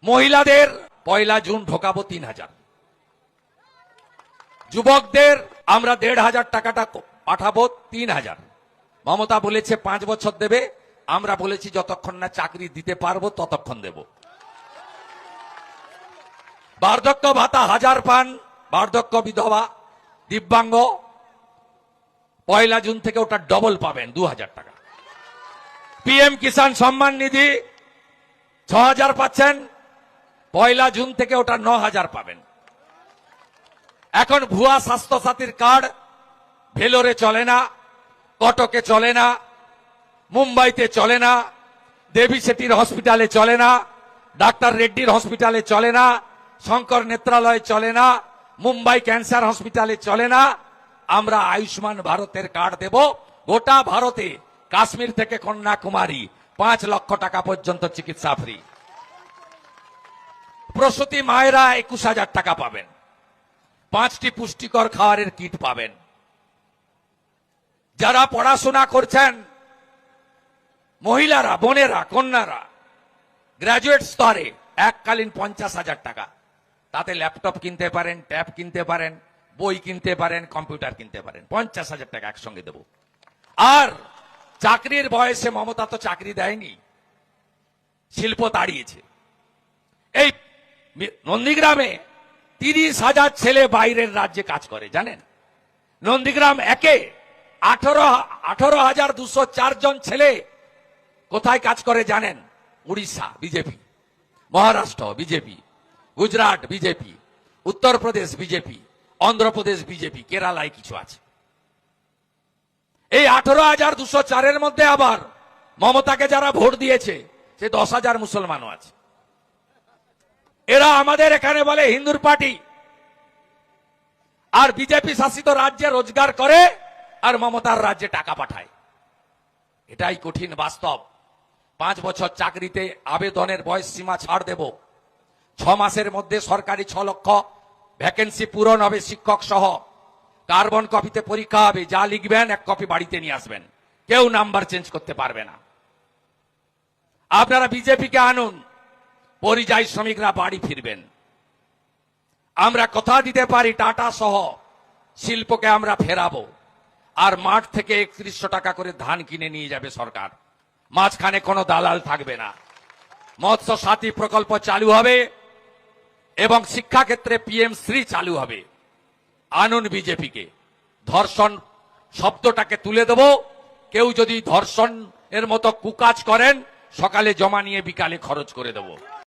মহিলাদের 1 জুন ঢোকাবো 3000, যুবকদের আমরা 1500 টাকাটা পাঠাবো 3000। মমতা বলেছে 5 বছর দেবে, আমরা বলেছি যতক্ষণ না চাকরি দিতে পারবো ততক্ষণ দেব। বার্ধক্য ভাতা 1000 পান, বার্ধক্য বিধবা দিব্যাঙ্গ 1 জুন থেকে ওটা ডবল পাবেন, 2000 টাকা। পিএম কিষাণ সম্মান নিধি 6000 পাচ্ছেন, 1 জুন থেকে ওটা 9000 পাবেন। এখন ভুয়া স্বাস্থ্য সাথীর কার্ড ভেলোরে চলে না, কটকে চলে না, মুম্বাইতে চলে না, দেবী শেঠির হসপিটালে চলে না, ডাক্তার রেড্ডির হসপিটালে চলে না, শঙ্কর নেত্রালয়ে চলে না, মুম্বাই ক্যান্সার হসপিটালে চলে না। আমরা আয়ুষ্মান ভারতের কার্ড দেব গোটা ভারতে, কাশ্মীর থেকে কন্যাকুমারী 5 লক্ষ টাকা পর্যন্ত চিকিৎসা ফ্রি। প্রসূতি মায়েরা 21000 টাকা পাবেন, 5টি পুষ্টিকর খাবারের কিট পাবেন। যারা পড়াশোনা করছেন মহিলারা, বোনেরা, কন্যারা গ্রাজুয়েট স্তরে এককালীন 50,000 টাকা, তাতে ল্যাপটপ কিনতে পারেন, ট্যাব কিনতে পারেন, বই কিনতে পারেন, কম্পিউটার কিনতে পারেন। 50,000 টাকা একসঙ্গে দেব। আর চাকরির বয়সে মমতা তো চাকরি দেয়নি, শিল্প তাড়িয়েছে। এই নন্দীগ্রামে 30,000 ছেলে বাইরের রাজ্যে কাজ করে, জানেন? নন্দীগ্রাম একে 18,204 জন ছেলে কোথায় কাজ করে জানেন? Orissa BJP, Maharashtra BJP, Gujarat BJP, Uttar Pradesh BJP, Andhra Pradesh BJP, কেরালায় কিছু আছে। এই 18,204 মধ্যে আবার মমতাকে যারা ভোট দিয়েছে সে 10,000 মুসলমানও আছে। এরা আমাদের এখানে বলে হিন্দুর পার্টি, আর বিজেপি শাসিত রাজ্যে রোজগার করে আর মমতার রাজ্যে টাকা পাঠায়। এটাই কঠিন বাস্তব। 5 বছর চাকরিতে আবেদনের বয়স সীমা ছাড় দেব। 6 মাসের মধ্যে সরকারি 6 লক্ষ ভ্যাকেন্সি পূরণ হবে, শিক্ষক সহ। কার্বন কপিতে পরীক্ষা হবে, যা লিখবেন 1 কপি বাড়িতে নিয়ে আসবেন, কেউ নাম্বার চেঞ্জ করতে পারবে না। আপনারা বিজেপিকে আনুন, পরিযায়ী শ্রমিকরা বাড়ি ফিরবেন। আমরা কথা দিতে পারি টাটা সহ শিল্পকে আমরা ফেরাবো, আর মাঠ থেকে 3100 টাকা করে ধান কিনে নিয়ে যাবে সরকার, মাঝখানে কোনো দালাল থাকবে না। মৎস্য সাথী প্রকল্প চালু হবে এবং শিক্ষাক্ষেত্রে পিএম শ্রী চালু হবে। আনুন বিজেপিকে। ধর্ষণ শব্দটাকে তুলে দেব। কেউ যদি ধর্ষণ এর মতো কুকাজ করেন, সকালে জমা নিয়ে বিকালে খরচ করে দেব।